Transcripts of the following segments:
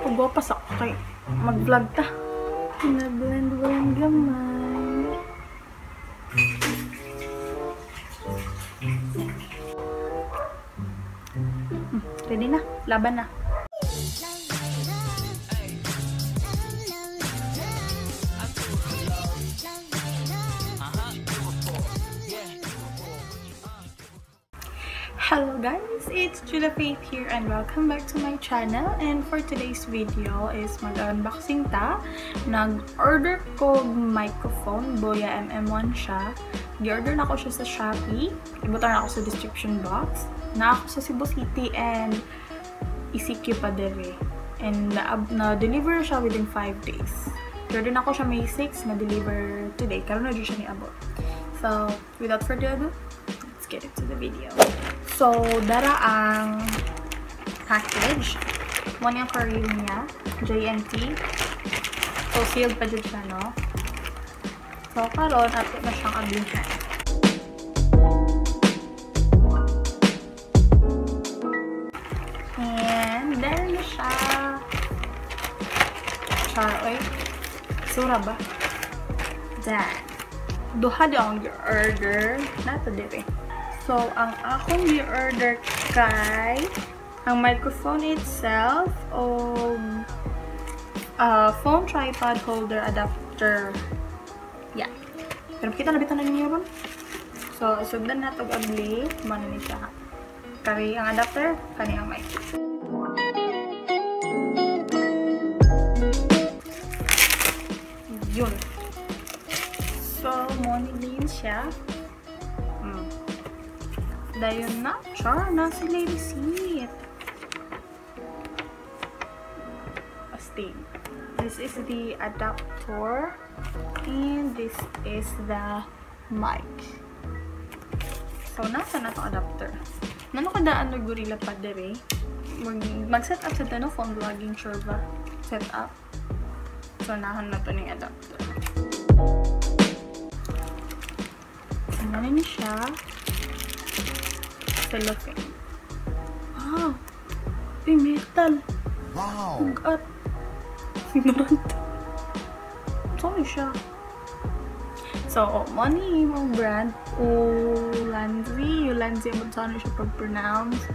Pagwapas ako kay mag-vlog ta. Pinablend-blend gamay. Ready na. Laban na. Hello guys, it's Juda here and welcome back to my channel. And for today's video is mag-unboxing ta. Nag-order ko microphone, Boya-MM1 siya. Di-order na ko siya sa Shopee. Ibutan na ako sa description box. Na ako sa Cebu City and ECQ pa dere. And na-deliver siya within 5 days. Di-order na ko siya May 6, na-deliver today. Karoon na dyan siya ni abot. So, without further ado, let's get into the video. So, dara ang package. One yung Korean niya. JNT. So, sealed pa dyan siya, no? So, karon ato na siyang ablihan. And, there na siya. Char, oy. Sura ba? Dyan. Duha di akong order. Nato dire. So, ang akong i-order kay ang microphone itself o phone tripod holder adapter. Yeah. Pero kita nabitan na ninyo ron. So, sugdan na ito abli. Mano ni siya. Kari ang adapter, kani ang mic. Yun. So, money din siya. Dayon na, char, nasa lady seat. Astig. This is the adapter and this is the mic. So, nasa na itong adapter. Nano kadaan na gorilla pa dere. Mag-set up sa no phone vlogging sure ba? Set up. So, nahan na ito ng adapter. Ano na siya? Cellophane. Wow! Ay, metal! Wow! Hugat! Ignorant. Saan siya? So, money yung brand. Ulanzi. Ulanzi ang saan siya pag-pronounce.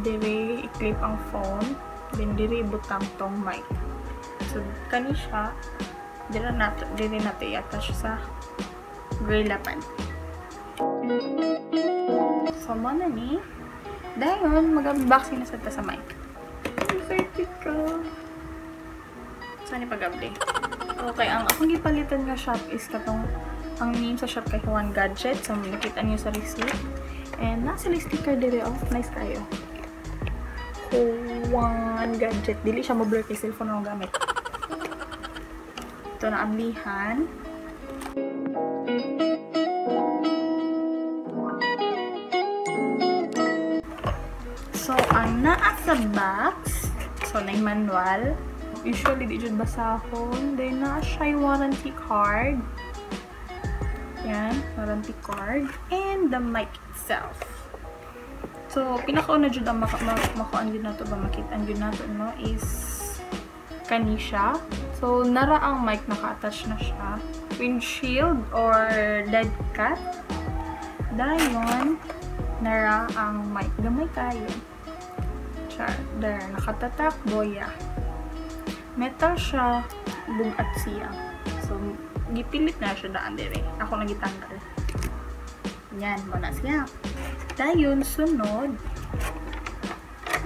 Dire, i-clip ang phone. Then, dire, ibutang tong mic. So, kani siya. Dire natin i-attach sa grillapan. So, mana ni. Dayon, mag-unboxing na sa mic. Excited ka. Saan pag-update? Okay, ang akong gipalitan nga shop is katong ang name sa shop kay Juan Gadget. So, nakita niyo sa receipt. And nasa sticker dire. Oh, nice kayo. Juan Gadget. Dili siya mo-blur kay cellphone ang gamit. Ito na amlihan. So, ang naa sa box, so, na manual. Usually, di dyan basahon. Then, naa siya yung warranty card. Yan, warranty card. And the mic itself. So, pinakauna dyan ang makuan dyan na ito ba, makitaan dyan na ito, no, is kani siya. So, nara ang mic, naka-attach na siya. Windshield or dead cat. Dayon, nara ang mic. Gamay kayo. There, nakatatak, Boya. Metal siya, bugat siya. So, gipilit na siya daan dire. Ako nagitanggal. Yan, muna siya. Dayon, sunod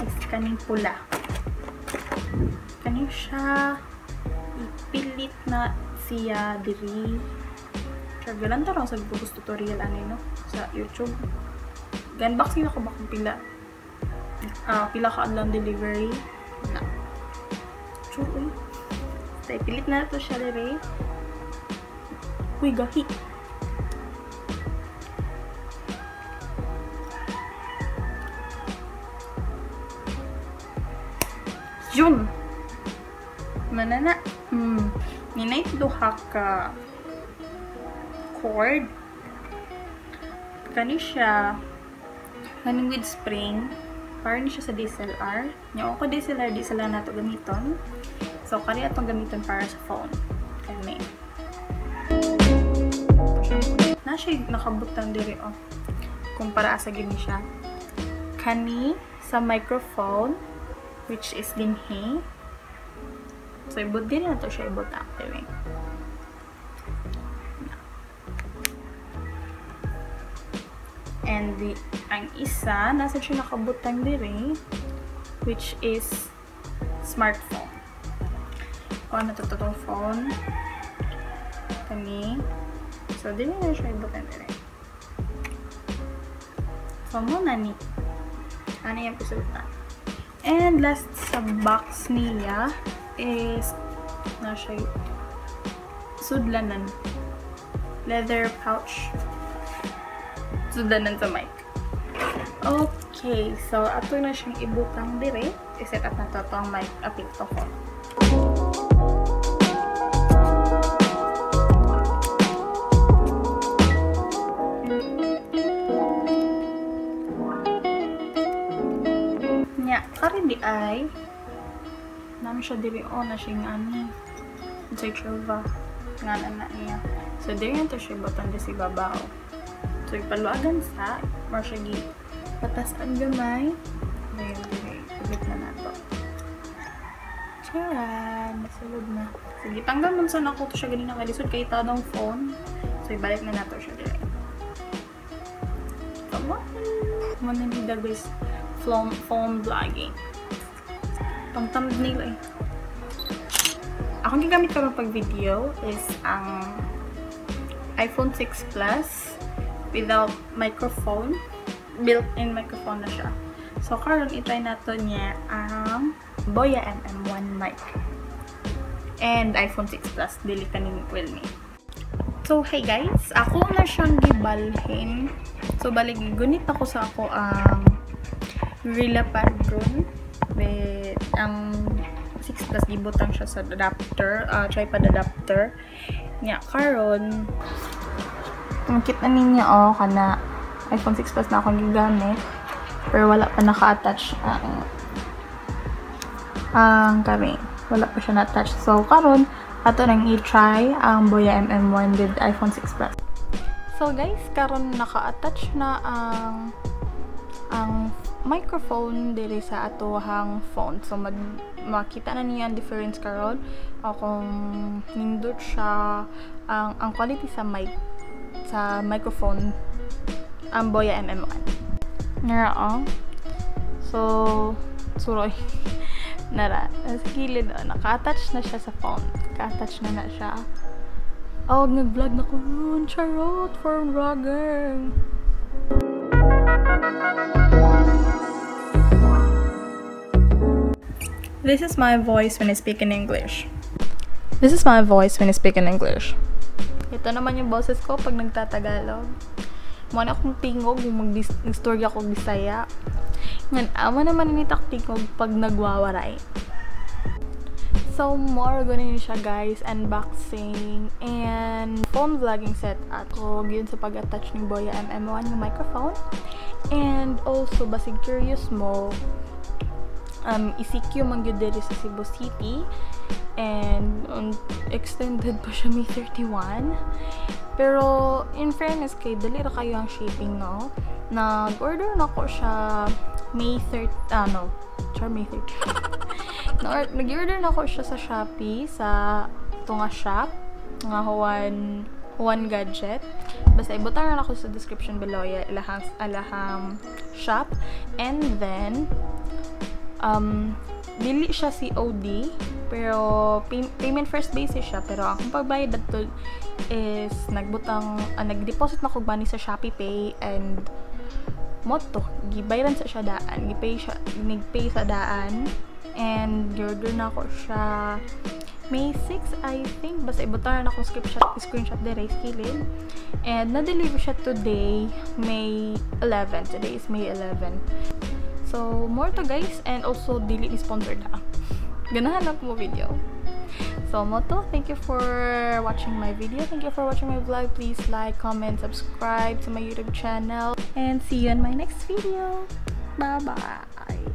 is kaning pula. Kaning siya, ipilit na siya diri. Galan tarong sa gusto tutorial ano, no? Sa YouTube. Unboxing ako ba kung pila ka lang delivery na chuy tay pilit na ito siya dire. Uy, gahi yun manana ninay duha ka cord kani siya kaning with spring para ni siya sa DSLR. Yung ako DSLR, di sila na ito gamiton. So, kari atong gamiton para sa phone. Kani. Na siya nakabutang diri, oh. Kung para asa gini siya. Kani sa microphone, which is dinhi. So, ibot din na ito siya ibutang. Diba? And ang isa, nasa siya nakabutang diri, which is smartphone. Kung ano ito itong phone. Kani. So, dili na siya ibutang diri. So, muna ni. Ano yung pisutan. And last sa box niya is na siya sudlanan. Leather pouch. Sudanan sa mic. Okay, so ato na siyang ibutang dire. I-set up na to ang mic apil to phone. Nya, kari di ay namin siya diri na siyang ani. Sa trova. Nga na niya. So, diri na to siya ibutang di si babaw. So, ipaluagan sa marsyagi patas ang gamay. Ngayon, ibig na nato. Charan! Nasulod na. Sige, tanggal mo sa naku to siya ganina kalisod kay tawag phone. So, ibalik na nato siya dire. Come on! Manamida guys. Phone vlogging. Pang thumbnail eh. Akong gigamit ko pag video is ang iPhone 6 Plus without microphone. Built-in microphone na siya. So, karon itry nato niya ang BY-MM1 mic. And iPhone 6 Plus. Dili kaning Realme. So, hey guys. Ako na siyang gibalhin. So, balik gunit ako sa ako ang Gorilla Padron. With ang 6 Plus gibutang siya sa adapter. Tripod adapter. Nya, karon makita ninyo, oh, kana iPhone 6 Plus na akong gigamit. Pero wala pa naka-attach ang kami. Wala pa siya na-attach. So, karon ato nang i-try ang BY-MM1 with iPhone 6 Plus. So, guys, karon naka-attach na ang microphone diri sa atohang phone. So, makita na niyo ang difference karon. Kung nindot siya ang quality sa microphone ang BY-MM1. Nara, so suroy. Nara, sa gilid, naka-attach na siya sa phone. Naka-attach na siya. Oh, nag-vlog na ko. Charot for vlogger. This is my voice when I speak in English. This is my voice when I speak in English. Ito naman yung boses ko pag nagtatagalog. Muna akong tingog kung mag-story ako Bisaya. Ngan, ama naman ni taktingog pag nagwawaray. So, more gano'n siya guys. Unboxing and phone vlogging set ako. Yun sa pag-attach ng BY-MM1 yung microphone. And also, basig curious mo, ECQ man yun diri sa Cebu City. And extended pa siya May 31. Pero in fairness kay dali ra kayo ang shipping, no? Nag-order na ko siya May 30, May 30. Nag-order na ko siya sa Shopee, sa tunga shop, nga Juan Gadget. Basta ibutan na ako sa description below ya ilahang shop. And then dili siya COD, pero payment first basis siya. Pero akong pagbayad dito is nag-deposit na ko bani sa Shopee Pay, and moto gibayaran sa siya daan, nag-pay sa daan, and order na ko siya May 6 I think. Basta ibutan na ako screenshot dire skilled, and na-deliver siya today May 11. Today is May 11. So, more to guys, and also dili ni sponsored ha. Ganahan lang mo video. So, moto, thank you for watching my video. Thank you for watching my vlog. Please like, comment, subscribe to my YouTube channel, and see you in my next video. Bye-bye. bye.